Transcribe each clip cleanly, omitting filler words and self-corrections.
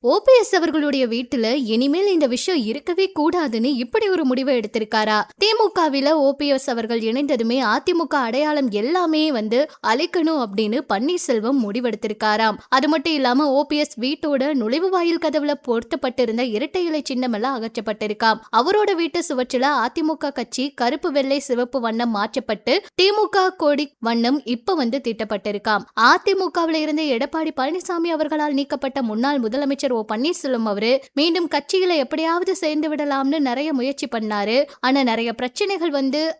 OPS அவர்களுடைய வீட்டுல இனிமேல் இந்த விஷயம் இருக்கவே கூடாதுன்னு இப்படி ஒரு முடிவை எடுத்திருக்காரா? திமுகவில ஓபிஎஸ் அவர்கள் இணைந்ததுமே அதிமுக அடையாளம் எல்லாமே அழிக்கணும் அப்படின்னு பன்னீர்செல்வம் முடிவெடுத்திருக்காராம். அது மட்டும் இல்லாம ஓபிஎஸ் வீட்டோட நுழைவு வாயில் கதவுல பொருத்தப்பட்டிருந்த இரட்டை இலை சின்னம் எல்லாம் அகற்றப்பட்டிருக்காம். அவரோட வீட்டு சுவற்றில அதிமுக கட்சி கருப்பு வெள்ளை சிவப்பு வண்ணம் மாற்றப்பட்டு திமுக கொடி வண்ணம் இப்ப தீட்டப்பட்டிருக்காம். அதிமுகவில இருந்த எடப்பாடி பழனிசாமி அவர்களால் நீக்கப்பட்ட முன்னாள் முதலமைச்சர் பன்னீர்செல்வம் அவரு மீண்டும் கட்சியில எப்படியாவது சேர்ந்து விடலாம்னு நிறைய முயற்சி பண்ணாரு. ஆனா நிறைய பிரச்சனைகள்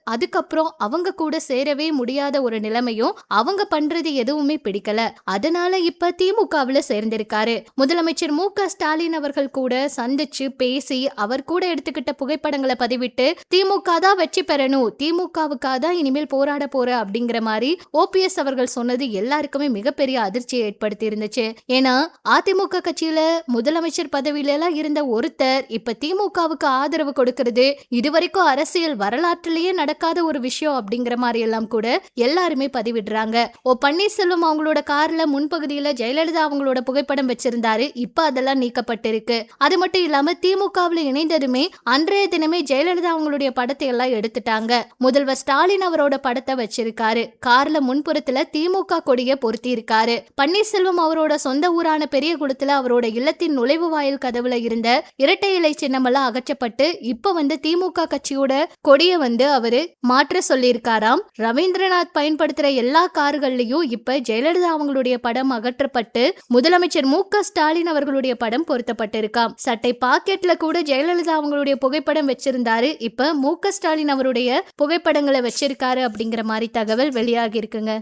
அதுக்கப்புறம் அவங்க கூட சேரவே முடியாத ஒரு நிலைமையும் அவங்க பண்றது எதுவுமே பிடிக்கல. அதனால இப்ப திமுகவுல சேர்ந்திருக்காரு. முதலமைச்சர் மு.க. ஸ்டாலின் அவர்கள் கூட சந்திச்சு பேசி அவர் கூட எடுத்துக்கிட்ட புகைப்படங்களை பதிவிட்டு திமுக தான் வெற்றி பெறணும், திமுகவுக்காக தான் இனிமேல் போராட போற அப்படிங்கிற மாதிரி ஓபிஎஸ் அவர்கள் சொன்னது எல்லாருக்குமே மிகப்பெரிய அதிர்ச்சியை ஏற்படுத்தி இருந்துச்சு. ஏன்னா அதிமுக கட்சியில முதலமைச்சர் பதவியில எல்லாம் இருந்த ஒருத்தர் இப்ப திமுகவுக்கு ஆதரவு கொடுக்கிறது இதுவரைக்கும் அரசியல் வரலாற்றிலேயே நடக்காத ஒரு விஷயம் அப்படிங்கிற மாதிரி எல்லாம் கூட எல்லாருமே பதிவிடுறாங்க. பன்னீர்செல்வம் அவங்களோட கார்ல முன்பகுதியில ஜெயலலிதா அவங்களோட புகைப்படம் வச்சிருந்தாரு. இப்ப அதெல்லாம் நீக்கப்பட்டிருக்கு. அது மட்டும் இல்லாம திமுகவில் இணைந்ததுமே அன்றைய தினமே ஜெயலலிதா அவங்களுடைய படத்தை எல்லாம் எடுத்துட்டாங்க. முதல்வர் ஸ்டாலின் அவரோட படத்தை வச்சிருக்காரு. கார்ல முன்புறத்துல திமுக கொடியை பொருத்தி இருக்காரு. பன்னீர்செல்வம் அவரோட சொந்த ஊரான பெரியகுளத்துல அவரோட இல்லத்தின் நுழைவு வாயில் கதவுல இருந்த இரட்டை இலை சின்னமெல்லாம் அகற்றப்பட்டு இப்ப திமுக கட்சியோட கொடிய அவரு மாற்ற சொல்லியிருக்காராம். ரவீந்திரநாத் பயன்படுத்துற எல்லா கார்கள்லயும் இப்ப ஜெயலலிதா அவங்களுடைய படம் அகற்றப்பட்டு முதலமைச்சர் மு.க. ஸ்டாலின் அவர்களுடைய படம் பொருத்தப்பட்டிருக்காம். சட்டை பாக்கெட்ல கூட ஜெயலலிதா அவங்களுடைய புகைப்படம் வச்சிருந்தாரு. இப்ப மு.க. ஸ்டாலின் அவருடைய புகைப்படங்களை வச்சிருக்காரு அப்படிங்கிற மாதிரி தகவல் வெளியாகி இருக்குங்க.